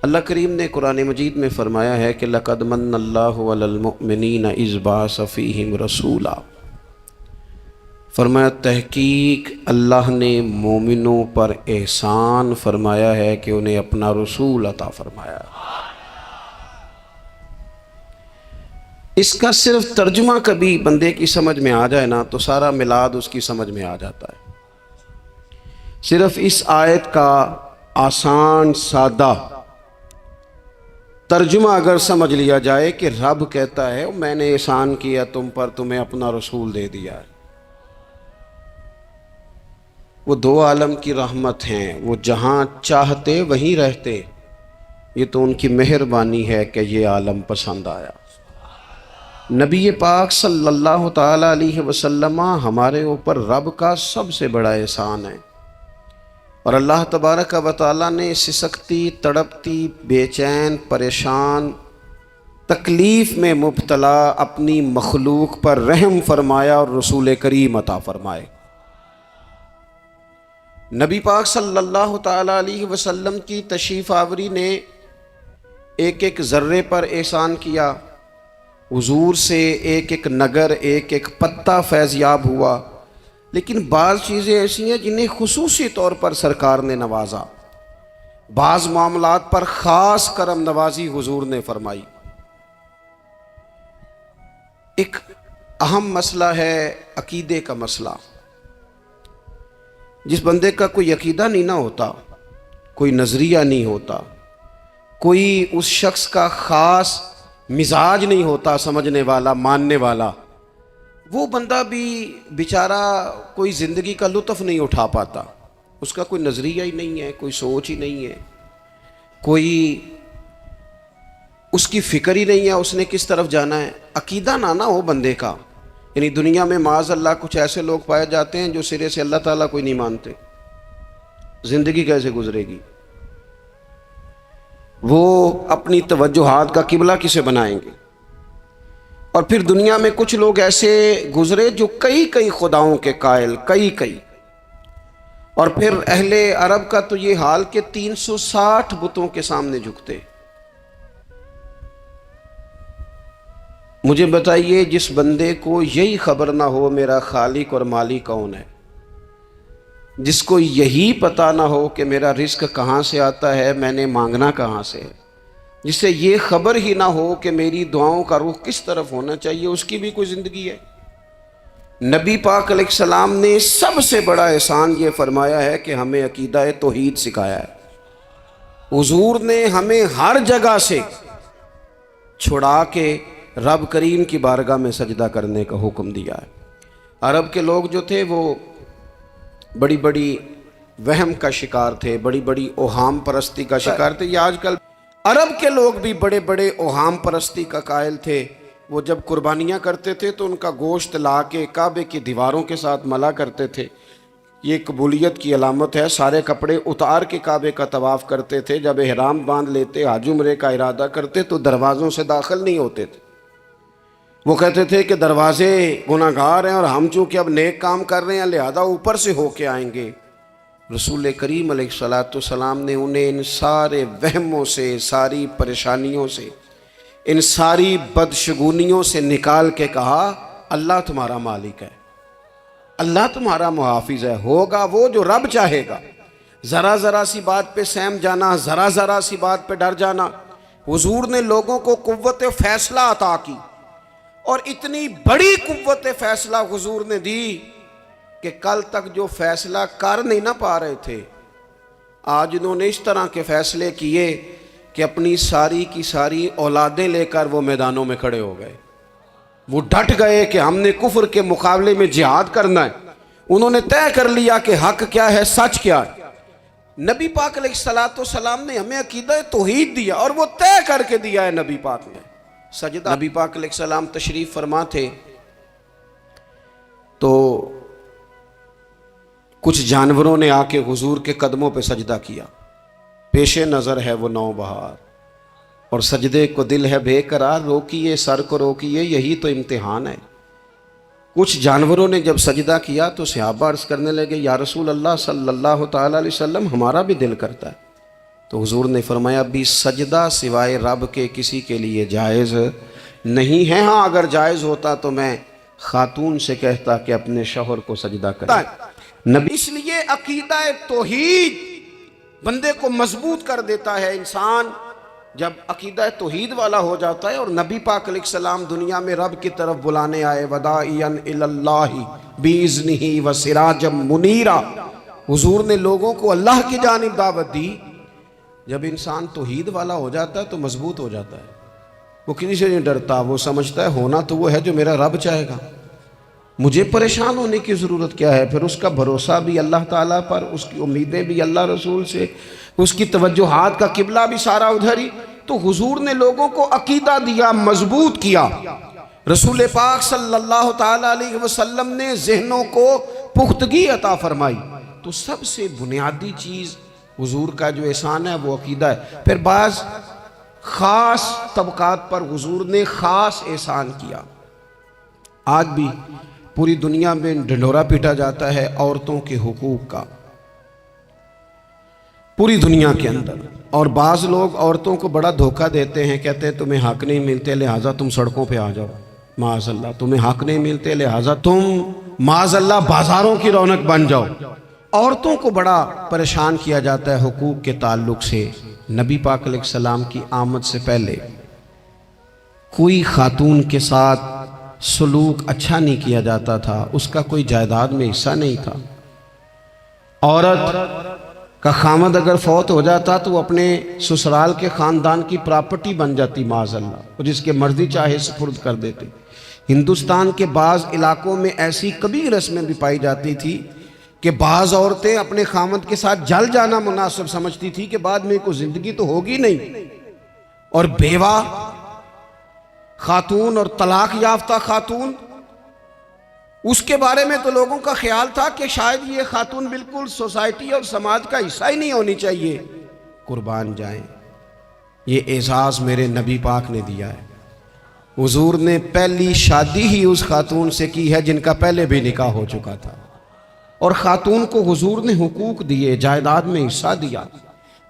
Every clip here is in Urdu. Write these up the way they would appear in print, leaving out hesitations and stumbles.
اللہ کریم نے قرآن مجید میں فرمایا ہے کہ لَقَدْ مَنَّ اللَّهُ عَلَى الْمُؤْمِنِينَ إِذْ بَعَثَ فِيهِمْ رَسُولًا، فرمایا تحقیق اللہ نے مومنوں پر احسان فرمایا ہے کہ انہیں اپنا رسول عطا فرمایا۔ اس کا صرف ترجمہ کبھی بندے کی سمجھ میں آ جائے نا تو سارا میلاد اس کی سمجھ میں آ جاتا ہے۔ صرف اس آیت کا آسان سادہ ترجمہ اگر سمجھ لیا جائے کہ رب کہتا ہے میں نے احسان کیا تم پر، تمہیں اپنا رسول دے دیا ہے۔ وہ دو عالم کی رحمت ہیں، وہ جہاں چاہتے وہیں رہتے، یہ تو ان کی مہربانی ہے کہ یہ عالم پسند آیا۔ نبی پاک صلی اللہ تعالی علیہ وسلم ہمارے اوپر رب کا سب سے بڑا احسان ہے، اور اللہ تبارک و تعالیٰ نے سسکتی، تڑپتی، بے چین، پریشان، تکلیف میں مبتلا اپنی مخلوق پر رحم فرمایا اور رسول کریم عطا فرمائے۔ نبی پاک صلی اللہ تعالیٰ علیہ وسلم کی تشریف آوری نے ایک ایک ذرے پر احسان کیا، حضور سے ایک ایک نگر، ایک ایک پتا فیضیاب ہوا، لیکن بعض چیزیں ایسی ہیں جنہیں خصوصی طور پر سرکار نے نوازا، بعض معاملات پر خاص کرم نوازی حضور نے فرمائی۔ ایک اہم مسئلہ ہے عقیدے کا مسئلہ۔ جس بندے کا کوئی عقیدہ نہیں نہ ہوتا، کوئی نظریہ نہیں ہوتا، کوئی اس شخص کا خاص مزاج نہیں ہوتا سمجھنے والا، ماننے والا، وہ بندہ بھی بیچارہ کوئی زندگی کا لطف نہیں اٹھا پاتا۔ اس کا کوئی نظریہ ہی نہیں ہے، کوئی سوچ ہی نہیں ہے، کوئی اس کی فکر ہی نہیں ہے اس نے کس طرف جانا ہے۔ عقیدہ نہ ہو بندے کا، یعنی دنیا میں معاذ اللہ کچھ ایسے لوگ پائے جاتے ہیں جو سرے سے اللہ تعالیٰ کوئی نہیں مانتے، زندگی کیسے گزرے گی؟ وہ اپنی توجہات کا قبلہ کسے بنائیں گے؟ اور پھر دنیا میں کچھ لوگ ایسے گزرے جو کئی خداؤں کے قائل، کئی، اور پھر اہل عرب کا تو یہ حال کہ 360 بتوں کے سامنے جھکتے۔ مجھے بتائیے جس بندے کو یہی خبر نہ ہو میرا خالق اور مالک کون ہے، جس کو یہی پتہ نہ ہو کہ میرا رزق کہاں سے آتا ہے، میں نے مانگنا کہاں سے ہے، جسے یہ خبر ہی نہ ہو کہ میری دعاؤں کا رخ کس طرف ہونا چاہیے، اس کی بھی کوئی زندگی ہے؟ نبی پاک علیہ السلام نے سب سے بڑا احسان یہ فرمایا ہے کہ ہمیں عقیدہ توحید سکھایا ہے۔ حضور نے ہمیں ہر جگہ سے چھڑا کے رب کریم کی بارگاہ میں سجدہ کرنے کا حکم دیا ہے۔ عرب کے لوگ جو تھے وہ بڑی وہم کا شکار تھے، بڑی اوہام پرستی کا شکار تھے۔ یہ آج کل عرب کے لوگ بھی بڑے اوہام پرستی کا قائل تھے۔ وہ جب قربانیاں کرتے تھے تو ان کا گوشت لا کے کعبے کی دیواروں کے ساتھ ملا کرتے تھے، یہ قبولیت کی علامت ہے۔ سارے کپڑے اتار کے کعبے کا طواف کرتے تھے، جب احرام باندھ لیتے، حج عمرے کا ارادہ کرتے تو دروازوں سے داخل نہیں ہوتے تھے۔ وہ کہتے تھے کہ دروازے گناہگار ہیں اور ہم چونکہ اب نیک کام کر رہے ہیں لہذا اوپر سے ہو کے آئیں گے۔ رسول کریم علیہ السلام نے انہیں ان سارے وہموں سے، ساری پریشانیوں سے، ان ساری بدشگونیوں سے نکال کے کہا اللہ تمہارا مالک ہے، اللہ تمہارا محافظ ہے، ہوگا وہ جو رب چاہے گا۔ ذرا سی بات پہ سہم جانا، ذرا سی بات پہ ڈر جانا۔ حضور نے لوگوں کو قوت فیصلہ عطا کی، اور اتنی بڑی قوت فیصلہ حضور نے دی کہ کل تک جو فیصلہ کر نہیں نہ پا رہے تھے، آج انہوں نے اس طرح کے فیصلے کیے کہ اپنی ساری کی ساری اولادیں لے کر وہ میدانوں میں کھڑے ہو گئے۔ وہ ڈٹ گئے کہ ہم نے کفر کے مقابلے میں جہاد کرنا ہے۔ انہوں نے طے کر لیا کہ حق کیا ہے، سچ کیا ہے۔ نبی پاک علیہ السلام نے ہمیں عقیدہ توحید دیا، اور وہ طے کر کے دیا ہے نبی پاک نے۔ سجدہ نبی پاک علیہ السلام تشریف فرما تھے تو کچھ جانوروں نے آ کے حضور کے قدموں پہ سجدہ کیا، پیش نظر ہے وہ نوبہار، اور سجدے کو دل ہے بے قرار، روکیے سر کو روکیے، یہی تو امتحان ہے۔ کچھ جانوروں نے جب سجدہ کیا تو صحابہ عرض کرنے لگے یا رسول اللہ صلی اللہ تعالیٰ علیہ وسلم ہمارا بھی دل کرتا ہے، تو حضور نے فرمایا بھی سجدہ سوائے رب کے کسی کے لیے جائز نہیں ہے، ہاں اگر جائز ہوتا تو میں خاتون سے کہتا کہ اپنے شوہر کو سجدہ کرے۔ نبی اس لیے عقیدہ توحید بندے کو مضبوط کر دیتا ہے۔ انسان جب عقیدہ توحید والا ہو جاتا ہے، اور نبی پاک علیہ السلام دنیا میں رب کی طرف بلانے آئے، وداعیا الی اللہ باذنہ وسراجا منیرا، حضور نے لوگوں کو اللہ کی جانب دعوت دی۔ جب انسان توحید والا ہو جاتا ہے تو مضبوط ہو جاتا ہے، وہ کسی سے نہیں ڈرتا، وہ سمجھتا ہے ہونا تو وہ ہے جو میرا رب چاہے گا، مجھے پریشان ہونے کی ضرورت کیا ہے۔ پھر اس کا بھروسہ بھی اللہ تعالیٰ پر، اس کی امیدیں بھی اللہ رسول سے، اس کی توجہات کا قبلہ بھی سارا ادھر ہی۔ تو حضور نے لوگوں کو عقیدہ دیا، مضبوط کیا۔ رسول پاک صلی اللہ تعالیٰ علیہ وسلم نے ذہنوں کو پختگی عطا فرمائی۔ تو سب سے بنیادی چیز حضور کا جو احسان ہے وہ عقیدہ ہے۔ پھر بعض خاص طبقات پر حضور نے خاص احسان کیا۔ آج بھی پوری دنیا میں ڈھنڈورا پیٹا جاتا ہے عورتوں کے حقوق کا، پوری دنیا کے اندر، اور بعض لوگ عورتوں کو بڑا دھوکہ دیتے ہیں، کہتے ہیں تمہیں حق نہیں ملتے لہٰذا تم سڑکوں پہ آ جاؤ، معاذ اللہ، تمہیں حق نہیں ملتے لہٰذا تم معاذ اللہ بازاروں کی رونق بن جاؤ۔ عورتوں کو بڑا پریشان کیا جاتا ہے حقوق کے تعلق سے۔ نبی پاک علیہ السلام کی آمد سے پہلے کوئی خاتون کے ساتھ سلوک اچھا نہیں کیا جاتا تھا، اس کا کوئی جائیداد میں حصہ نہیں تھا۔ عورت کا خامد اگر فوت ہو جاتا تو وہ اپنے سسرال کے خاندان کی پراپرٹی بن جاتی، معاذ اللہ، اور جس کے مرضی چاہے سپرد کر دیتے۔ ہندوستان کے بعض علاقوں میں ایسی کبھی رسمیں بھی پائی جاتی تھی کہ بعض عورتیں اپنے خامد کے ساتھ جل جانا مناسب سمجھتی تھی کہ بعد میں کوئی زندگی تو ہوگی نہیں، اور بیوہ خاتون اور طلاق یافتہ خاتون، اس کے بارے میں تو لوگوں کا خیال تھا کہ شاید یہ خاتون بالکل سوسائٹی اور سماج کا حصہ ہی نہیں ہونی چاہیے۔ قربان جائیں، یہ اعزاز میرے نبی پاک نے دیا ہے۔ حضور نے پہلی شادی ہی اس خاتون سے کی ہے جن کا پہلے بھی نکاح ہو چکا تھا، اور خاتون کو حضور نے حقوق دیے، جائیداد میں حصہ دیا۔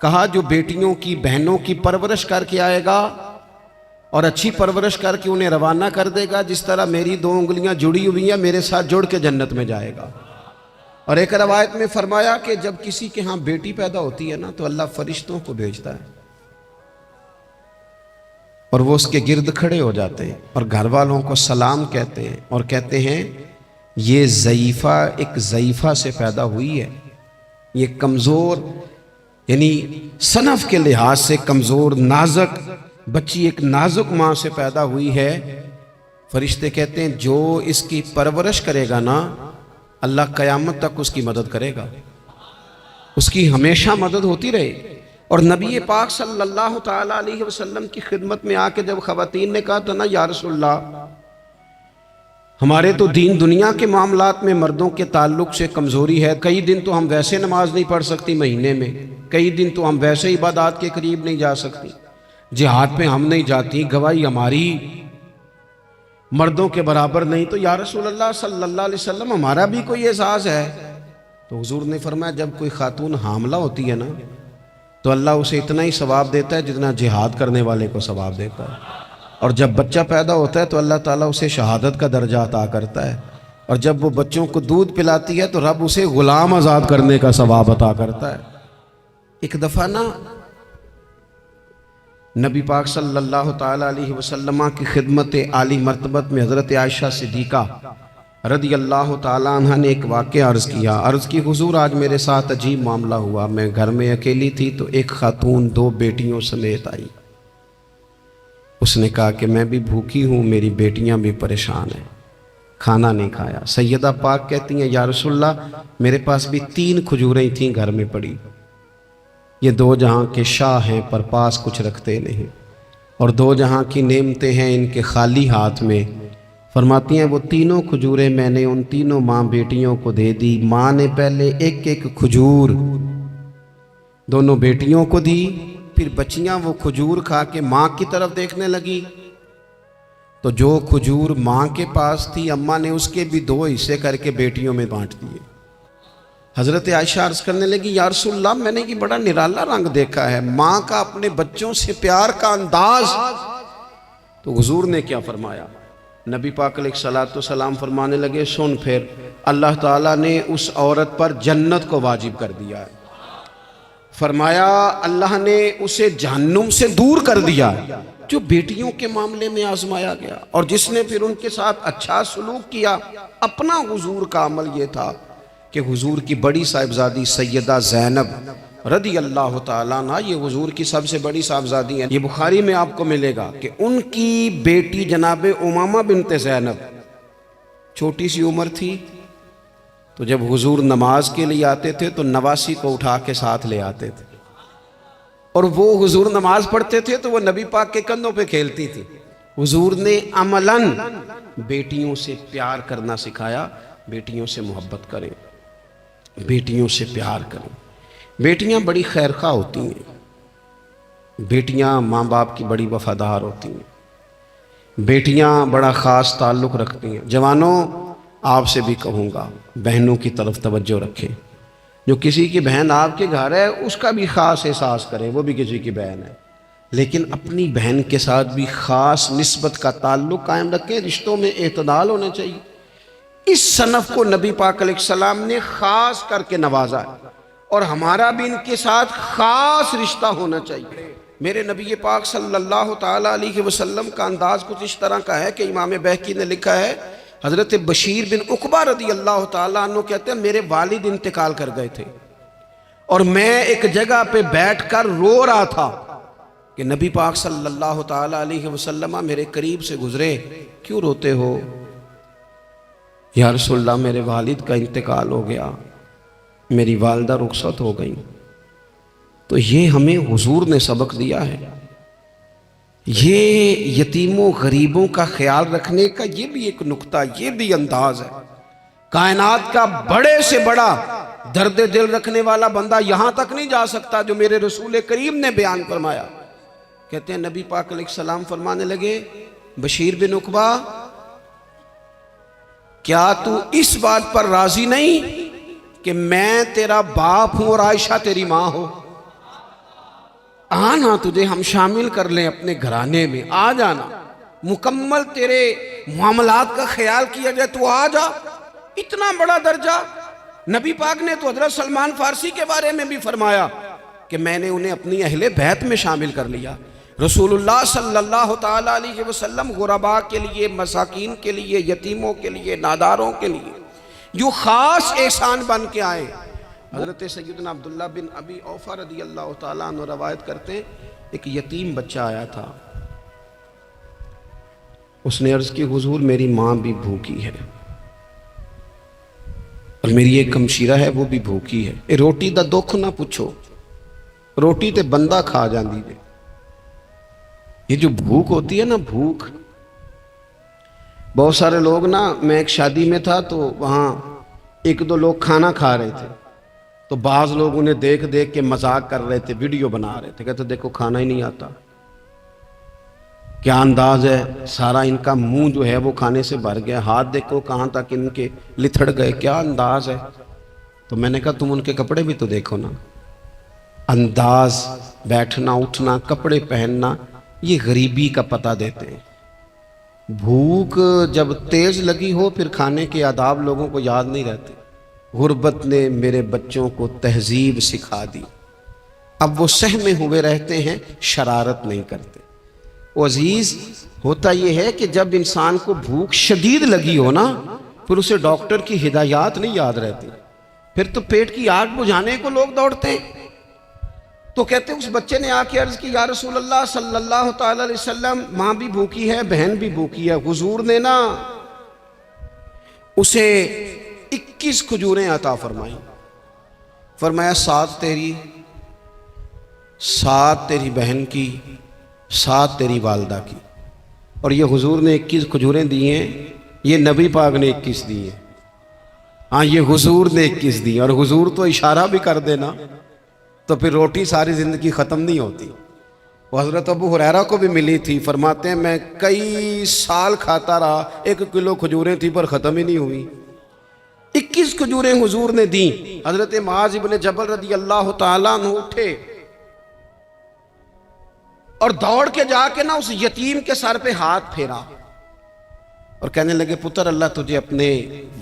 کہا جو بیٹیوں کی بہنوں کی پرورش کر کے آئے گا اور اچھی پرورش کر کے انہیں روانہ کر دے گا، جس طرح میری 2 انگلیاں جڑی ہوئی ہیں میرے ساتھ جڑ کے جنت میں جائے گا۔ اور ایک روایت میں فرمایا کہ جب کسی کے ہاں بیٹی پیدا ہوتی ہے نا تو اللہ فرشتوں کو بھیجتا ہے، اور وہ اس کے گرد کھڑے ہو جاتے ہیں اور گھر والوں کو سلام کہتے ہیں، اور کہتے ہیں یہ ضعیفہ ایک ضعیفہ سے پیدا ہوئی ہے، یہ کمزور، یعنی صنف کے لحاظ سے کمزور نازک بچی ایک نازک ماں سے پیدا ہوئی ہے۔ فرشتے کہتے ہیں جو اس کی پرورش کرے گا نا اللہ قیامت تک اس کی مدد کرے گا، اس کی ہمیشہ مدد ہوتی رہے۔ اور نبی پاک صلی اللہ تعالیٰ علیہ وسلم کی خدمت میں آ کے جب خواتین نے کہا تھا نا یا رسول اللہ ہمارے تو دین دنیا کے معاملات میں مردوں کے تعلق سے کمزوری ہے، کئی دن تو ہم ویسے نماز نہیں پڑھ سکتی مہینے میں، کئی دن تو ہم ویسے عبادات کے قریب نہیں جا سکتی، جہاد پہ ہم نہیں جاتی، گواہی ہماری مردوں کے برابر نہیں، تو یا رسول اللہ صلی اللہ علیہ وسلم ہمارا بھی کوئی اعزاز ہے؟ تو حضور نے فرمایا جب کوئی خاتون حاملہ ہوتی ہے نا تو اللہ اسے اتنا ہی ثواب دیتا ہے جتنا جہاد کرنے والے کو ثواب دیتا ہے، اور جب بچہ پیدا ہوتا ہے تو اللہ تعالیٰ اسے شہادت کا درجہ عطا کرتا ہے، اور جب وہ بچوں کو دودھ پلاتی ہے تو رب اسے غلام آزاد کرنے کا ثواب عطا کرتا ہے۔ ایک دفعہ نا نبی پاک صلی اللہ تعالیٰ علیہ وسلم کی خدمت عالی مرتبت میں حضرت عائشہ صدیقہ رضی اللہ تعالیٰ عنہ نے ایک واقعہ عرض کیا، عرض کی حضور آج میرے ساتھ عجیب معاملہ ہوا، میں گھر میں اکیلی تھی تو ایک خاتون 2 بیٹیوں سمیت آئی، اس نے کہا کہ میں بھی بھوکی ہوں، میری بیٹیاں بھی پریشان ہیں، کھانا نہیں کھایا۔ سیدہ پاک کہتی ہیں یا رسول اللہ میرے پاس بھی 3 کھجوریں تھیں گھر میں پڑی، یہ 2 جہاں کے شاہ ہیں پر پاس کچھ رکھتے نہیں، اور 2 جہاں کی نعمتیں ہیں ان کے خالی ہاتھ میں۔ فرماتی ہیں وہ 3 کھجوریں میں نے ان 3 ماں بیٹیوں کو دے دی، ماں نے پہلے ایک کھجور دونوں بیٹیوں کو دی، پھر بچیاں وہ کھجور کھا کے ماں کی طرف دیکھنے لگی تو جو کھجور ماں کے پاس تھی اماں نے اس کے بھی 2 حصے کر کے بیٹیوں میں بانٹ دیے۔ حضرت عائشہ عرض کرنے لگی یا رسول اللہ میں نے یہ بڑا نرالا رنگ دیکھا ہے، ماں کا اپنے بچوں سے پیار کا انداز۔ تو حضور نے کیا فرمایا؟ نبی پاک علیہ الصلوۃ والسلام فرمانے لگے سن پھر، اللہ تعالیٰ نے اس عورت پر جنت کو واجب کر دیا ہے، فرمایا اللہ نے اسے جہنم سے دور کر دیا جو بیٹیوں کے معاملے میں آزمایا گیا، اور جس نے پھر ان کے ساتھ اچھا سلوک کیا۔ اپنا حضور کا عمل یہ تھا کہ حضور کی بڑی صاحبزادی سیدہ زینب رضی اللہ تعالیٰ عنہ، یہ حضور کی سب سے بڑی صاحبزادی ہیں، یہ بخاری میں آپ کو ملے گا کہ ان کی بیٹی جناب امامہ بنت زینب چھوٹی سی عمر تھی، تو جب حضور نماز کے لیے آتے تھے تو نواسی کو اٹھا کے ساتھ لے آتے تھے، اور وہ حضور نماز پڑھتے تھے تو وہ نبی پاک کے کندھوں پہ کھیلتی تھی۔ حضور نے عملاً بیٹیوں سے پیار کرنا سکھایا، بیٹیوں سے محبت کریں، بیٹیوں سے پیار کریں۔ بیٹیاں بڑی خیرخواہ ہوتی ہیں، بیٹیاں ماں باپ کی بڑی وفادار ہوتی ہیں، بیٹیاں بڑا خاص تعلق رکھتی ہیں۔ جوانوں آپ سے بھی کہوں گا بہنوں کی طرف توجہ رکھیں، جو کسی کی بہن آپ کے گھر ہے اس کا بھی خاص احساس کریں، وہ بھی کسی کی بہن ہے، لیکن اپنی بہن کے ساتھ بھی خاص نسبت کا تعلق قائم رکھیں، رشتوں میں اعتدال ہونا چاہیے۔ اس صنف کو نبی پاک علیہ السلام نے خاص کر کے نوازا ہے، اور ہمارا بھی ان کے ساتھ خاص رشتہ ہونا چاہیے۔ میرے نبی پاک صلی اللہ تعالیٰ علیہ وسلم کا انداز کچھ اس طرح کا ہے کہ امام بہقی نے لکھا ہے، حضرت بشیر بن عقبہ رضی اللہ تعالیٰ عنہ کہتے ہیں میرے والد انتقال کر گئے تھے، اور میں ایک جگہ پہ بیٹھ کر رو رہا تھا کہ نبی پاک صلی اللہ تعالیٰ علیہ وسلم میرے قریب سے گزرے، کیوں روتے ہو؟ یا رسول اللہ میرے والد کا انتقال ہو گیا، میری والدہ رخصت ہو گئی۔ تو یہ ہمیں حضور نے سبق دیا ہے، یہ یتیموں غریبوں کا خیال رکھنے کا یہ بھی ایک نقطہ، یہ بھی انداز ہے۔ کائنات کا بڑے سے بڑا درد دل رکھنے والا بندہ یہاں تک نہیں جا سکتا جو میرے رسول کریم نے بیان فرمایا۔ کہتے ہیں نبی پاک علیہ السلام فرمانے لگے بشیر بن عقبہ کیا تو اس بات پر راضی نہیں کہ میں تیرا باپ ہوں اور عائشہ تیری ماں ہو؟ آنا تجھے ہم شامل کر لیں اپنے گھرانے میں، آ جانا، مکمل تیرے معاملات کا خیال کیا جائے تو آ جا۔ اتنا بڑا درجہ نبی پاک نے تو حضرت سلمان فارسی کے بارے میں بھی فرمایا کہ میں نے انہیں اپنی اہل بیت میں شامل کر لیا۔ رسول اللہ صلی اللہ تعالیٰ علیہ وسلم غرباء کے لیے، مساکین کے لیے، یتیموں کے لیے، ناداروں کے لیے جو خاص احسان بن کے آئے۔ حضرت سیدنا عبداللہ بن ابی اوفا رضی اللہ تعالیٰ عنہ روایت کرتے ہیں ایک یتیم بچہ آیا تھا، اس نے عرض کی حضور میری ماں بھی بھوکی ہے اور میری ایک ہمشیرہ ہے وہ بھی بھوکی ہے، اے روٹی دا دکھ نہ پوچھو، روٹی تے بندہ کھا جاندی دے۔ یہ جو بھوک ہوتی ہے نا، بھوک، بہت سارے لوگ نا، میں ایک شادی میں تھا تو وہاں ایک دو لوگ کھانا کھا رہے تھے، تو بعض لوگ انہیں دیکھ دیکھ کے مذاق کر رہے تھے، ویڈیو بنا رہے تھے، کہتے دیکھو کھانا ہی نہیں آتا، کیا انداز ہے، سارا ان کا منہ جو ہے وہ کھانے سے بھر گیا، ہاتھ دیکھو کہاں تک ان کے لتھڑ گئے، کیا انداز ہے۔ تو میں نے کہا تم ان کے کپڑے بھی تو دیکھو نا، انداز، بیٹھنا اٹھنا، کپڑے پہننا، یہ غریبی کا پتہ دیتے ہیں۔ بھوک جب تیز لگی ہو پھر کھانے کے آداب لوگوں کو یاد نہیں رہتے۔ غربت نے میرے بچوں کو تہذیب سکھا دی، اب وہ سہمے ہوئے رہتے ہیں، شرارت نہیں کرتے۔ وہ عزیز ہوتا یہ ہے کہ جب انسان کو بھوک شدید لگی ہو نا، پھر اسے ڈاکٹر کی ہدایات نہیں یاد رہتی، پھر تو پیٹ کی آگ بجھانے کو لوگ دوڑتے ہیں۔ تو کہتے اس بچے نے آ کے عرض کی یا رسول اللہ صلی اللہ تعالی علیہ وسلم ماں بھی بھوکی ہے، بہن بھی بھوکی ہے۔ حضور نے نا اسے 21 کھجوریں عطا فرمائیں، فرمایا 7 تیری، 7 تیری بہن کی، 7 تیری والدہ کی۔ اور یہ حضور نے 21 کھجوریں دی ہیں، یہ نبی پاک نے 21 دی ہیں، ہاں یہ حضور نے 21 دی، اور حضور تو اشارہ بھی کر دینا تو پھر روٹی ساری زندگی ختم نہیں ہوتی۔ وہ حضرت ابو ہریرہ کو بھی ملی تھی، فرماتے ہیں میں کئی سال کھاتا رہا، 1 کلو کھجوریں تھی پر ختم ہی نہیں ہوئی۔ 21 کھجوریں حضور نے دیں. حضرت معاذ ابن جبل رضی اللہ تعالیٰ عنہ اٹھے اور دوڑ کے جا کے نا اس یتیم کے سر پہ ہاتھ پھیرا اور کہنے لگے پتر اللہ تجھے اپنے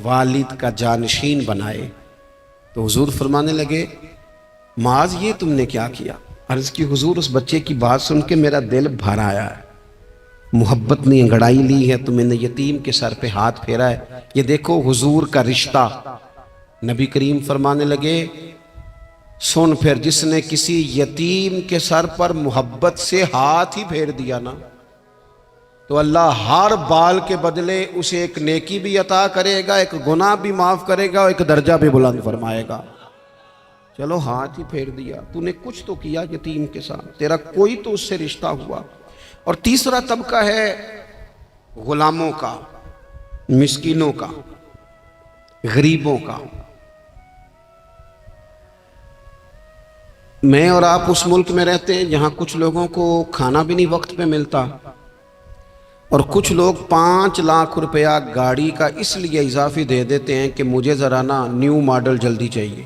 والد کا جانشین بنائے. تو حضور فرمانے لگے معاذ یہ تم نے کیا کیا؟ عرض کی حضور اس بچے کی بات سن کے میرا دل بھر آیا ہے، محبت نے انگڑائی لی ہے تو میں نے یتیم کے سر پہ ہاتھ پھیرا ہے. یہ دیکھو حضور کا رشتہ. نبی کریم فرمانے لگے سن پھر جس نے کسی یتیم کے سر پر محبت سے ہاتھ ہی پھیر دیا نا تو اللہ ہر بال کے بدلے اسے ایک نیکی بھی عطا کرے گا، ایک گناہ بھی معاف کرے گا اور ایک درجہ بھی بلند فرمائے گا. چلو ہاتھ ہی پھیر دیا، تو نے کچھ تو کیا یتیم کے ساتھ، تیرا کوئی تو اس سے رشتہ ہوا. اور تیسرا طبقہ ہے غلاموں کا، مسکینوں کا، غریبوں کا. میں اور آپ اس ملک میں رہتے ہیں جہاں کچھ لوگوں کو کھانا بھی نہیں وقت پہ ملتا، اور کچھ لوگ 5 لاکھ روپیہ گاڑی کا اس لیے اضافی دے دیتے ہیں کہ مجھے ذرا نا نیو ماڈل جلدی چاہیے.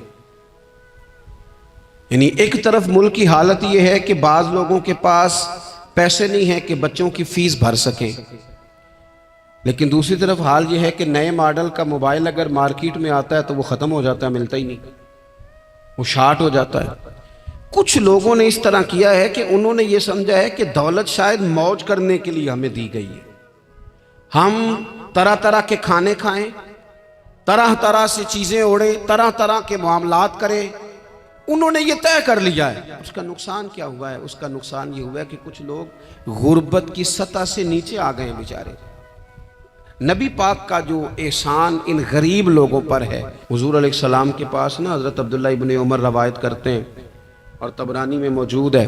یعنی ایک طرف ملک کی حالت یہ ہے کہ بعض لوگوں کے پاس پیسے نہیں ہیں کہ بچوں کی فیس بھر سکیں، لیکن دوسری طرف حال یہ ہے کہ نئے ماڈل کا موبائل اگر مارکیٹ میں آتا ہے تو وہ ختم ہو جاتا ہے، ملتا ہی نہیں، وہ شارٹ ہو جاتا ہے. کچھ لوگوں نے اس طرح کیا ہے کہ انہوں نے یہ سمجھا ہے کہ دولت شاید موج کرنے کے لیے ہمیں دی گئی ہے، ہم طرح طرح کے کھانے کھائیں، طرح طرح سے چیزیں اوڑیں، طرح طرح کے معاملات کریں. انہوں نے یہ طے کر لیا ہے. اس کا نقصان کیا ہوا ہے؟ اس کا نقصان یہ ہوا ہے کہ کچھ لوگ غربت کی سطح سے نیچے آ گئے ہیں بیچارے. نبی پاک کا جو احسان ان غریب لوگوں پر ہے. حضور علیہ السلام کے پاس نا حضرت عبداللہ ابن عمر روایت کرتے ہیں اور طبرانی میں موجود ہے،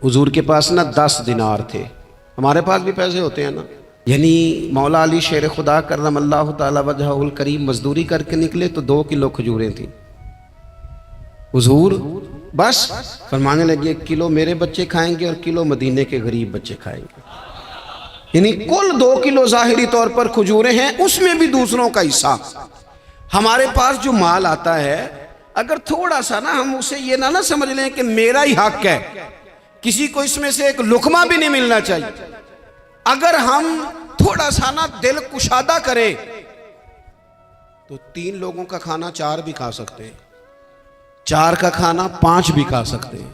حضور کے پاس نا 10 دینار تھے. ہمارے پاس بھی پیسے ہوتے ہیں نا. یعنی مولا علی شیر خدا کرم اللہ تعالی وجہہ الکریم مزدوری کر کے نکلے تو 2 کلو کھجوریں تھیں. حضور بس فرمانے لگے 1 کلو میرے بچے کھائیں گے اور کلو مدینے کے غریب بچے کھائیں گے. یعنی کل 2 کلو ظاہری طور پر کھجوریں ہیں، اس میں بھی دوسروں کا حصہ. ہمارے پاس جو مال آتا ہے اگر تھوڑا سا نا ہم اسے یہ نہ سمجھ لیں کہ میرا ہی حق ہے، کسی کو اس میں سے ایک لقمہ بھی نہیں ملنا چاہیے. اگر ہم تھوڑا سا نا دل کشادہ کریں تو 3 لوگوں کا کھانا 4 بھی کھا سکتے ہیں، 4 کا کھانا 5 بھی کھا سکتے ہیں،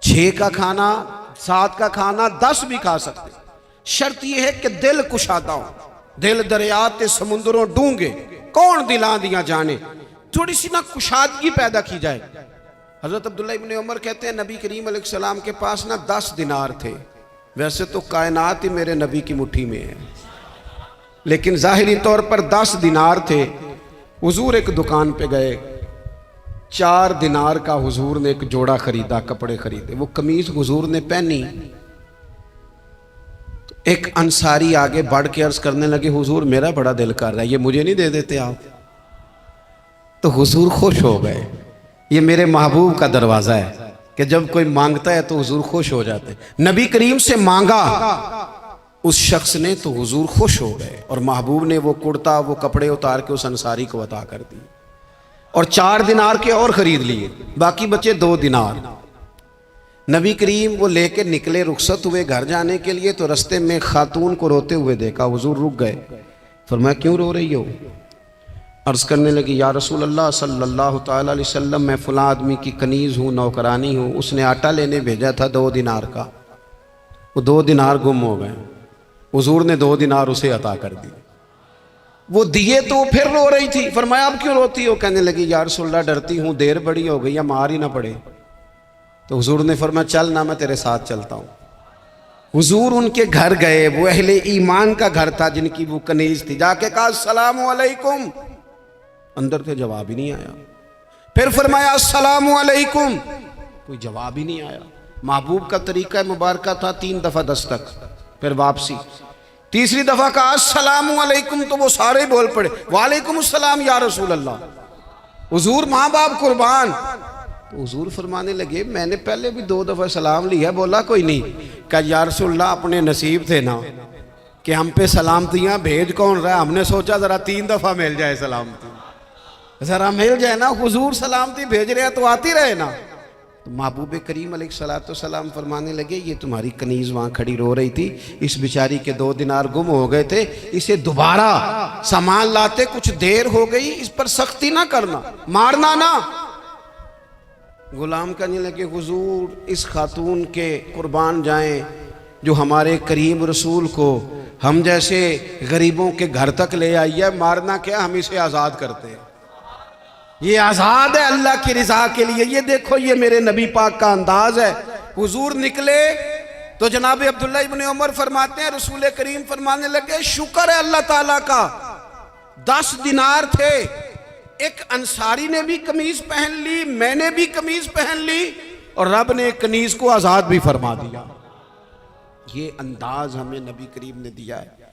6 کا کھانا 7 کا کھانا 10 بھی کھا سکتے ہیں. شرط یہ ہے کہ دل کشادہ ہو. دل دریات سمندروں ڈونگے کون دلاں دیا جانے، تھوڑی سی نا کشادگی پیدا کی جائے. حضرت عبداللہ ابن عمر کہتے ہیں نبی کریم علیہ السلام کے پاس نا 10 دینار تھے. ویسے تو کائنات ہی میرے نبی کی مٹھی میں ہے، لیکن ظاہری طور پر 10 دینار تھے. حضور ایک دکان پہ گئے، 4 دینار کا حضور نے ایک جوڑا خریدا، کپڑے خریدے. وہ قمیض حضور نے پہنی تو ایک انصاری آگے بڑھ کے عرض کرنے لگے حضور میرا بڑا دل کر رہا ہے، یہ مجھے نہیں دے دیتے آپ؟ تو حضور خوش ہو گئے. یہ میرے محبوب کا دروازہ ہے کہ جب کوئی مانگتا ہے تو حضور خوش ہو جاتے ہیں. نبی کریم سے مانگا اس شخص نے تو حضور خوش ہو گئے اور محبوب نے وہ کرتا وہ کپڑے اتار کے اس انصاری کو عطا کر دی اور 4 دینار کے اور خرید لیے، باقی بچے 2 دینار. نبی کریم وہ لے کے نکلے، رخصت ہوئے گھر جانے کے لیے تو رستے میں خاتون کو روتے ہوئے دیکھا. حضور رک گئے، فرمایا کیوں رو رہی ہو؟ عرض کرنے لگی یا رسول اللہ صلی اللہ تعالی علیہ وسلم میں فلاں آدمی کی کنیز ہوں، نوکرانی ہوں، اس نے آٹا لینے بھیجا تھا 2 دینار کا، وہ 2 دینار گم ہو گئے. حضور نے 2 دینار اسے عطا کر دی. وہ دیے تو پھر رو رہی تھی. فرمایا اب کیوں روتی ہو؟ کہنے لگی یا رسول اللہ ڈرتی ہوں دیر بڑی ہو گئی یا مار ہی نہ پڑے. تو حضور نے فرمایا چل نہ میں تیرے ساتھ چلتا ہوں. حضور ان کے گھر گئے، وہ اہل ایمان کا گھر تھا جن کی وہ کنیز تھی. جا کے کہا السلام علیکم، اندر سے جواب ہی نہیں آیا. پھر فرمایا السلام علیکم، کوئی جواب ہی نہیں آیا. محبوب کا طریقہ مبارکہ تھا 3 دفعہ دستک، پھر واپسی. تیسری دفعہ کہا السلام علیکم تو وہ سارے بول پڑے وعلیکم السلام یا رسول اللہ. حضور ماں باپ قربان. تو حضور فرمانے لگے میں نے پہلے بھی 2 دفعہ سلام لیا، بولا کوئی نہیں. کہا یا رسول اللہ اپنے نصیب تھے نا کہ ہم پہ سلامتیاں بھیج کون رہا ہے، ہم نے سوچا ذرا 3 دفعہ مل جائے سلامتی. ذرا مل جائے نا، حضور سلامتی بھیج رہے ہیں تو آتی رہے نا۔ تو محبوب کریم علیہ السلام فرمانے لگے یہ تمہاری کنیز وہاں کھڑی رو رہی تھی، اس بیچاری کے 2 دینار گم ہو گئے تھے، اسے دوبارہ سامان لاتے کچھ دیر ہو گئی، اس پر سختی نہ کرنا، مارنا نہ۔ غلام کہنے لگے حضور اس خاتون کے قربان جائیں جو ہمارے کریم رسول کو ہم جیسے غریبوں کے گھر تک لے آئی ہے، مارنا کیا، ہم اسے آزاد کرتے ہیں، یہ آزاد ہے اللہ کی رضا کے لیے۔ یہ دیکھو یہ میرے نبی پاک کا انداز ہے۔ حضور نکلے تو جناب عبداللہ ابن عمر فرماتے ہیں رسول کریم فرمانے لگے شکر ہے اللہ تعالیٰ کا، 10 دینار تھے، ایک انصاری نے بھی قمیض پہن لی، میں نے بھی قمیض پہن لی، اور رب نے کنیز کو آزاد بھی فرما دیا۔ یہ انداز ہمیں نبی کریم نے دیا ہے۔